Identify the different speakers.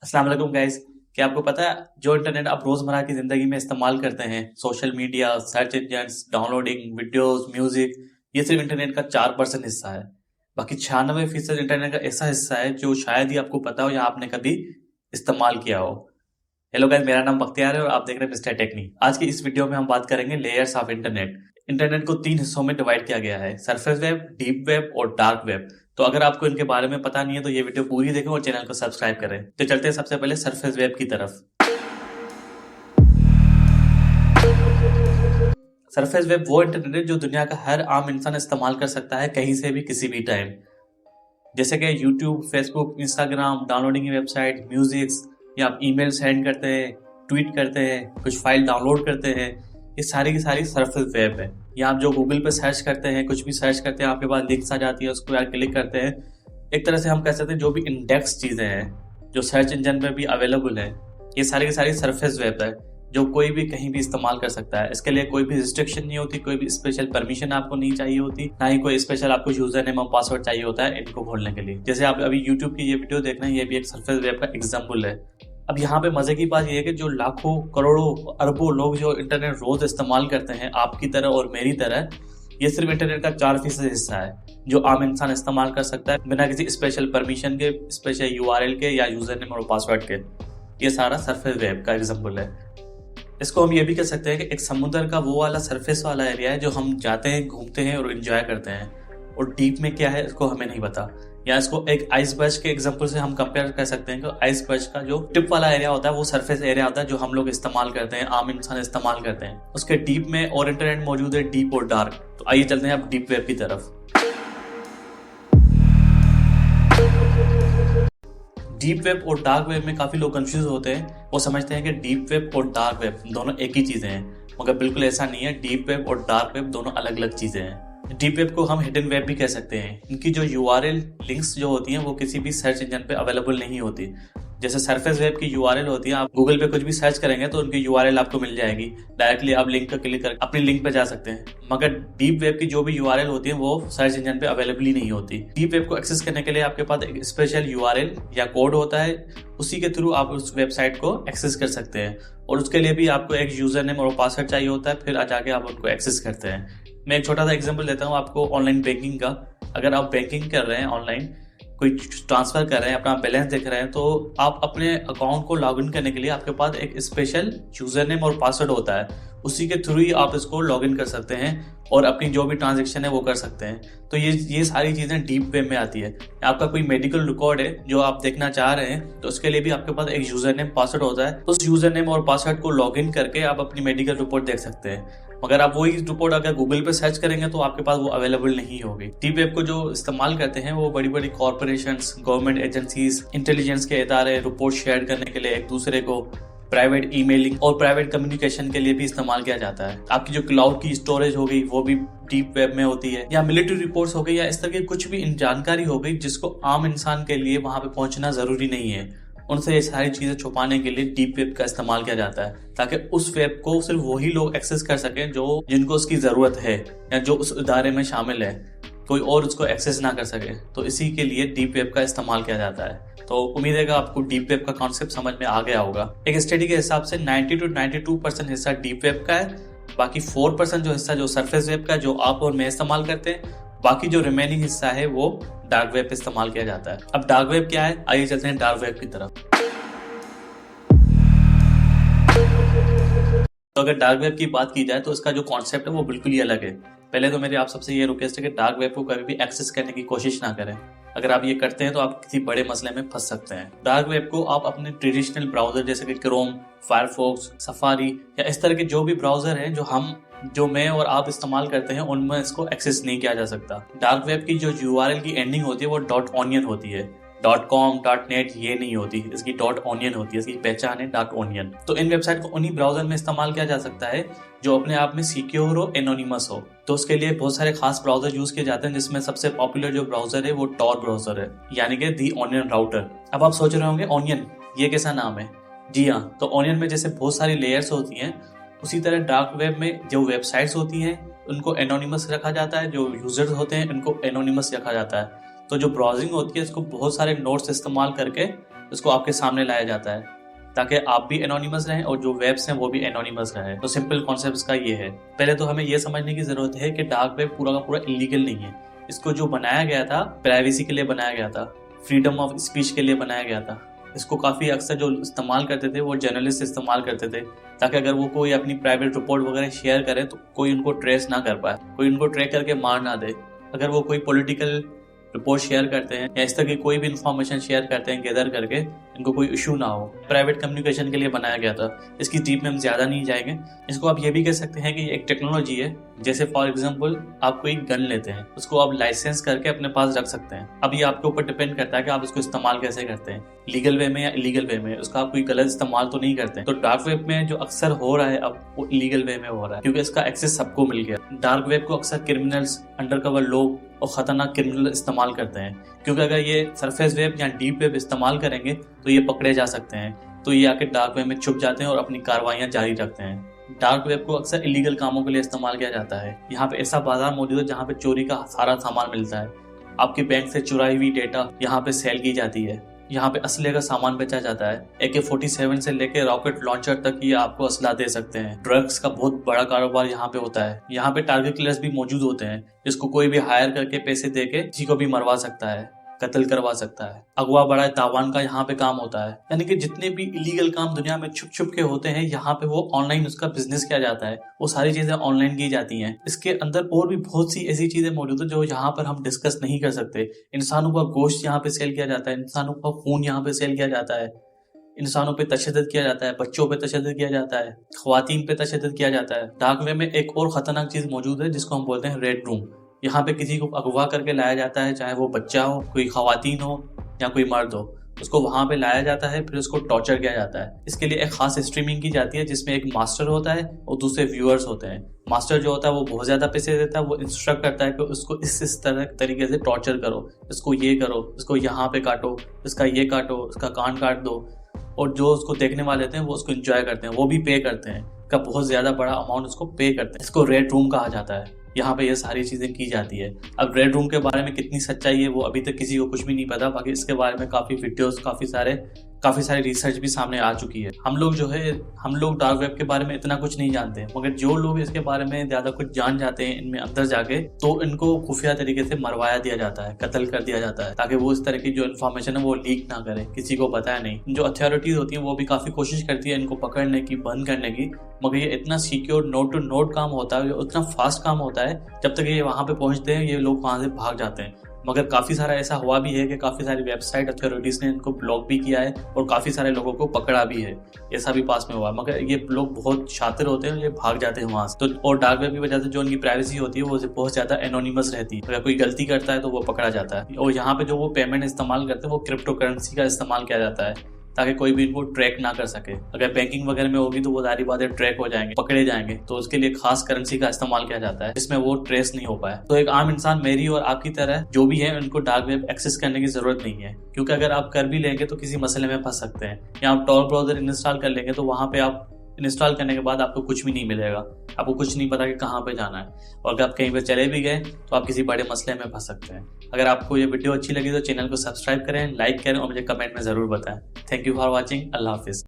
Speaker 1: अस्सलाम वालेकुम गाइस। क्या आपको पता है जो इंटरनेट आप रोजमर्रा की जिंदगी में इस्तेमाल करते हैं, social media, search engines, downloading videos, music, ये सिर्फ इंटरनेट का 4% हिस्सा है। बाकी 96% इंटरनेट का ऐसा हिस्सा है जो शायद ही आपको पता हो या आपने कभी इस्तेमाल किया हो। हेलो गाइस, मेरा नाम बख्तियार है और आप देख रहे हैं मिस्टर टेक्नी। आज की इस वीडियो में हम बात करेंगे लेयर्स ऑफ इंटरनेट। इंटरनेट को 3 हिस्सों में डिवाइड किया गया है, सरफेस वेब, डीप वेब और डार्क वेब। तो अगर आपको इनके बारे में पता नहीं है तो ये वीडियो पूरी देखें और चैनल को सब्सक्राइब करें। तो चलते हैं सबसे पहले सरफेस वेब की तरफ। सरफेस वेब वो इंटरनेट है जो दुनिया का हर आम इंसान इस्तेमाल कर सकता है, कहीं से भी किसी भी टाइम। जैसे कि YouTube, Facebook, Instagram, downloading website, musics, या आप ईमेल सेंड करते हैं, ट्वीट करते हैं, कुछ फाइल डाउनलोड करते हैं, ये सारी की सारी सरफेस वेब है। या आप जो गूगल पे सर्च करते हैं, कुछ भी सर्च करते हैं, आपके पास लिंक्स आ जाती है, उसको यार क्लिक करते हैं। एक तरह से हम कह सकते हैं जो भी इंडेक्स चीजें हैं जो सर्च इंजन पे भी अवेलेबल है, ये सारी की सारी सरफेस वेब है जो कोई भी कहीं भी इस्तेमाल कर सकता है। इसके लिए कोई भी रिस्ट्रिक्शन नहीं होती, कोई भी स्पेशल परमिशन आपको नहीं चाहिए होती, ना ही कोई स्पेशल आपको यूजर नेम और पासवर्ड चाहिए होता है इनको खोलने के लिए। जैसे आप अभी यूट्यूब की ये वीडियो देख रहे हैं, ये भी एक सरफेस वेब का एग्जाम्पल है। अब यहाँ पे मजे की बात यह है कि जो लाखों करोड़ों अरबों लोग जो इंटरनेट रोज इस्तेमाल करते हैं, आपकी तरह और मेरी तरह, ये सिर्फ इंटरनेट का 4% हिस्सा है जो आम इंसान इस्तेमाल कर सकता है बिना किसी स्पेशल परमिशन के, स्पेशल यूआरएल के या यूजर नेम और पासवर्ड के। ये सारा सरफेस वेब का एग्जाम्पल है। इसको हम ये भी कह सकते हैं कि एक समुद्र का वो वाला सरफेस वाला एरिया है जो हम जाते हैं, घूमते हैं और एंजॉय करते हैं। और डीप में क्या है इसको हमें नहीं पता। या इसको एक आइसबर्ग के एग्जांपल से हम कंपेयर कर सकते हैं कि आइसबर्ग का जो टिप वाला एरिया होता है वो सरफेस एरिया होता है जो हम लोग इस्तेमाल करते हैं, आम इंसान इस्तेमाल करते हैं। उसके डीप में और इंटरनेट मौजूद है, डीप और डार्क। तो आइए चलते हैं अब डीप वेब की तरफ। डीप वेब और डार्क वेब में काफी लोग कंफ्यूज होते हैं। वो समझते हैं कि डीप वेब और डार्क वेब दोनों एक ही चीजें हैं, मगर बिल्कुल ऐसा नहीं है। डीप वेब और डार्क वेब दोनों अलग अलग चीजें हैं। डीप वेब को हम हिडन वेब भी कह सकते हैं। इनकी जो यूआरएल लिंक्स जो होती हैं वो किसी भी सर्च इंजन पे अवेलेबल नहीं होती। जैसे सरफेस वेब की यूआरएल होती है, आप गूगल पे कुछ भी सर्च करेंगे तो उनकी यूआरएल आपको मिल जाएगी, डायरेक्टली आप लिंक पर क्लिक कर अपनी लिंक पे जा सकते हैं। मगर डीप वेब की जो भी यूआरएल होती है वो सर्च इंजन पे अवेलेबल ही नहीं होती। डीप वेब को एक्सेस करने के लिए आपके पास एक स्पेशल यूआरएल या कोड होता है, उसी के थ्रू आप उस वेबसाइट को एक्सेस कर सकते हैं। और उसके लिए भी आपको एक यूजर नेम और पासवर्ड चाहिए होता है, फिर जाके आप उनको एक्सेस करते हैं। मैं एक छोटा सा एग्जांपल देता हूँ आपको ऑनलाइन बैंकिंग का। अगर आप बैंकिंग कर रहे हैं, ऑनलाइन कोई ट्रांसफर कर रहे हैं, अपना बैलेंस देख रहे हैं, तो आप अपने अकाउंट को लॉगिन करने के लिए आपके पास एक स्पेशल यूजर नेम और पासवर्ड होता है। उसी के थ्रू ही आप इसको लॉगिन कर सकते हैं और अपनी जो भी ट्रांजेक्शन है वो कर सकते हैं। तो ये सारी चीजें डीप वेब में आती है। आपका कोई मेडिकल रिकॉर्ड है जो आप देखना चाह रहे हैं, तो उसके लिए भी आपके पास एक यूजर नेम पासवर्ड होता है। उस यूजर नेम और पासवर्ड को लॉगिन करके आप अपनी मेडिकल रिपोर्ट देख सकते हैं। मगर आप वही रिपोर्ट अगर गूगल पे सर्च करेंगे तो आपके पास वो अवेलेबल नहीं होगी। डीप वेब को जो इस्तेमाल करते हैं वो बड़ी बड़ी कॉर्पोरेशंस, गवर्नमेंट एजेंसीज, इंटेलिजेंस के इदारे रिपोर्ट शेयर करने के लिए एक दूसरे को, प्राइवेट ईमेलिंग और प्राइवेट कम्युनिकेशन के लिए भी इस्तेमाल किया जाता है। आपकी जो क्लाउड की स्टोरेज हो गई वो भी डीप वेब में होती है, या मिलिट्री रिपोर्ट्स हो गई, या इस तरह की कुछ भी जानकारी हो गई जिसको आम इंसान के लिए वहां पे पहुंचना जरूरी नहीं है, उनसे ये सारी चीजें छुपाने के लिए डीप वेब का इस्तेमाल किया जाता है, ताकि उस वेब को सिर्फ वही लोग एक्सेस कर सकें जो जिनको उसकी जरूरत है या जो उस इदारे में शामिल है, कोई और उसको एक्सेस ना कर सके। तो इसी के लिए डीप वेब का इस्तेमाल किया जाता है। तो उम्मीद है कि आपको डीप वेब का कॉन्सेप्ट समझ में आ गया होगा। एक स्टडी के हिसाब से 90 to 92% हिस्सा डीप वेब का है। बाकी 4% जो हिस्सा जो सरफेस वेब का, जो आप और मैं इस्तेमाल करते हैं, बाकी जो रिमेनिंग हिस्सा है वो डार्क वेब पे इस्तेमाल किया जाता है। अब डार्क वेब क्या है, आइए चलते हैं डार्क वेब की तरफ। तो अगर डार्क वेब की बात की जाए तो इसका जो कॉन्सेप्ट है वो बिल्कुल ही अलग है। पहले तो मेरी आप सबसे ये रिक्वेस्ट है कि डार्क वेब को कभी भी एक्सेस करने की कोशिश ना करें। अगर आप ये करते हैं तो आप किसी बड़े मसले में फंस सकते हैं। डार्क वेब को आप अपने ट्रेडिशनल ब्राउजर जैसे कि क्रोम, फायरफॉक्स, सफारी या इस तरह के जो भी ब्राउजर हैं जो मैं और आप इस्तेमाल करते हैं, उनमें इसको एक्सेस नहीं किया जा सकता। डार्क वेब की जो यूआरएल की एंडिंग होती है वो .onion होती है, .com, .net ये नहीं होती, इसकी .onion होती है। इसकी पहचान है .onion। तो इन वेबसाइट को उन्हीं ब्राउजर में इस्तेमाल किया जा सकता है जो अपने आप में सिक्योर हो, एनोनिमस हो। तो उसके लिए बहुत सारे खास ब्राउजर यूज किए जाते हैं, जिसमें सबसे पॉपुलर जो ब्राउजर है वो टॉर ब्राउजर है, यानी कि दी ऑनियन राउटर। अब आप सोच रहे होंगे ऑनियन ये कैसा नाम है। जी हाँ, तो ऑनियन में जैसे बहुत सारी लेयर्स होती हैं, उसी तरह डार्क वेब में जो वेबसाइट्स होती हैं उनको एनोनिमस रखा जाता है, जो यूजर्स होते हैं उनको एनोनिमस रखा जाता है। तो जो ब्राउजिंग होती है इसको बहुत सारे नोड्स इस्तेमाल करके इसको आपके सामने लाया जाता है ताकि आप भी एनोनिमस रहें और जो वेब्स हैं वो भी एनोनिमस रहे। तो सिंपल कॉन्सेप्ट का ये है। पहले तो हमें ये समझने की जरूरत है कि डार्क वेब पूरा का पूरा इलीगल नहीं है। इसको जो बनाया गया था प्राइवेसी के लिए बनाया गया था, फ्रीडम ऑफ स्पीच के लिए बनाया गया था। इसको काफ़ी अक्सर जो इस्तेमाल करते थे वो जर्नलिस्ट इस्तेमाल करते थे ताकि अगर वो कोई अपनी प्राइवेट रिपोर्ट वगैरह शेयर करे तो कोई उनको ट्रेस ना कर पाए, कोई उनको ट्रैक करके मार ना दे। अगर वो कोई पॉलिटिकल रिपोर्ट शेयर करते हैं या इस तरह की कोई भी इंफॉर्मेशन शेयर करते हैं गैदर करके, इनको कोई इशू ना हो। प्राइवेट कम्युनिकेशन के लिए बनाया गया था। इसकी डीप में हम ज्यादा नहीं जाएंगे। इसको आप ये भी कह सकते हैं कि ये एक टेक्नोलॉजी है। जैसे फॉर एग्जांपल आप कोई गन लेते हैं, उसको आप लाइसेंस करके अपने पास रख सकते हैं। अब ये आपके ऊपर डिपेंड करता है कि आप इसको इस्तेमाल कैसे करते हैं, लीगल वे में या इलीगल वे में। उसका आप कोई गलत इस्तेमाल तो नहीं करते। तो डार्क वेब में जो अक्सर हो रहा है अब वो इलीगल वे में हो रहा है क्योंकि इसका एक्सेस सबको मिल गया। डार्क वेब को अक्सर क्रिमिनल्स, अंडरकवर लोग और खतरनाक क्रिमिनल इस्तेमाल करते हैं क्योंकि अगर ये सरफेस वेब या डीप वेब इस्तेमाल करेंगे तो ये पकड़े जा सकते हैं। तो ये आके डार्क वेब में छुप जाते हैं और अपनी कार्रवाइयां जारी रखते हैं। डार्क वेब को अक्सर इलीगल कामों के लिए इस्तेमाल किया जाता है। यहाँ पे ऐसा बाजार मौजूद है जहाँ पे चोरी का सारा सामान मिलता है। आपके बैंक से चुराई हुई डेटा यहाँ पे सेल की जाती है। यहाँ पे असले का सामान बेचा जाता है। AK-47 से लेके रॉकेट लॉन्चर तक ये आपको असला दे सकते हैं। ड्रग्स का बहुत बड़ा कारोबार यहाँ पे होता है। यहाँ पे टारगेट किलर्स भी मौजूद होते हैं जिसको कोई भी हायर करके पैसे देके किसी को भी मरवा सकता है, कत्ल करवा सकता है। अगवा बड़ा तावान का यहाँ पे काम होता है। यानी कि जितने भी इलीगल काम दुनिया में छुप छुप के होते हैं यहाँ पे वो ऑनलाइन उसका बिजनेस किया जाता है। वो सारी चीजें ऑनलाइन की जाती हैं। इसके अंदर और भी बहुत सी ऐसी चीजें मौजूद है जो यहाँ पर हम डिस्कस नहीं कर सकते। इंसानों का गोश्त यहाँ पे सेल किया जाता है, इंसानों का खून यहाँ पे सेल किया जाता है, इंसानों पे तशद्दुद किया जाता है, बच्चों पे तशद्दुद किया जाता है, ख्वातीन पे तशद्दुद किया जाता है। डार्क वेब में एक और खतरनाक चीज मौजूद है जिसको हम बोलते हैं रेड रूम। यहाँ पे किसी को अगवा करके लाया जाता है, चाहे वो बच्चा हो, कोई ख्वातीन हो या कोई मर्द हो, उसको वहां पे लाया जाता है, फिर उसको टॉर्चर किया जाता है। इसके लिए एक खास स्ट्रीमिंग की जाती है जिसमें एक मास्टर होता है और दूसरे व्यूअर्स होते हैं। मास्टर जो होता है वो बहुत ज्यादा पैसे देता है, वो इंस्ट्रक्ट करता है कि उसको इस तरह तरीके से टॉर्चर करो, इसको ये करो, इसको यहाँ पे काटो, इसका ये काटो, इसका कान काट दो। और जो उसको देखने वाले थे वो उसको एंजॉय करते हैं, वो भी पे करते हैं, का बहुत ज्यादा बड़ा अमाउंट उसको पे करते हैं। इसको रेड रूम कहा जाता है। यहाँ पे ये सारी चीजें की जाती है। अब रेड रूम के बारे में कितनी सच्चाई है वो अभी तक किसी को कुछ भी नहीं पता। बाकी इसके बारे में काफी वीडियोस, काफी सारे रिसर्च भी सामने आ चुकी है। हम लोग डार्क वेब के बारे में इतना कुछ नहीं जानते, मगर जो लोग इसके बारे में ज्यादा कुछ जान जाते हैं इनमें अंदर जाके, तो इनको खुफिया तरीके से मरवाया दिया जाता है, कत्ल कर दिया जाता है ताकि वो इस तरह की जो इन्फॉर्मेशन है वो लीक ना करे, किसी को बताया नहीं। जो अथॉरिटीज होती है वो भी काफी कोशिश करती है इनको पकड़ने की, बंद करने की, मगर ये इतना सिक्योर नोड टू नोड काम होता है, उतना फास्ट काम होता है, जब तक ये वहां पे पहुंचते हैं ये लोग वहां से भाग जाते हैं। मगर काफी सारा ऐसा हुआ भी है कि काफी सारी वेबसाइट अथॉरिटीज ने इनको ब्लॉक भी किया है और काफी सारे लोगों को पकड़ा भी है। ऐसा भी पास में हुआ, मगर ये लोग बहुत शातिर होते हैं, ये भाग जाते हैं वहां से। तो और डार्क वेब की वजह से जो उनकी प्राइवेसी होती है वो बहुत ज्यादा एनोनिमस रहती है। अगर कोई गलती करता है तो वो पकड़ा जाता है। और यहाँ पे जो वो पेमेंट इस्तेमाल करते हैं वो क्रिप्टो करेंसी का इस्तेमाल किया जाता है ताकि कोई भी इनको ट्रैक ना कर सके। अगर बैंकिंग वगैरह में होगी तो वो सारी बातें ट्रैक हो जाएंगे, पकड़े जाएंगे। तो उसके लिए खास करेंसी का इस्तेमाल किया जाता है जिसमें वो ट्रेस नहीं हो पाए। तो एक आम इंसान मेरी और आपकी तरह जो भी है उनको डार्क वेब एक्सेस करने की जरूरत नहीं है, क्योंकि अगर आप कर भी लेंगे तो किसी मसले में फंस सकते हैं। या आप टॉर ब्राउजर इंस्टॉल कर लेंगे तो वहां पे आप इंस्टॉल करने के बाद आपको कुछ भी नहीं मिलेगा, आपको कुछ नहीं पता कि कहाँ पे जाना है। और अगर आप कहीं पे चले भी गए तो आप किसी बड़े मसले में फंस सकते हैं। अगर आपको ये वीडियो अच्छी लगी तो चैनल को सब्सक्राइब करें, लाइक करें और मुझे कमेंट में जरूर बताएं। Thank you for watching. Allah Hafiz.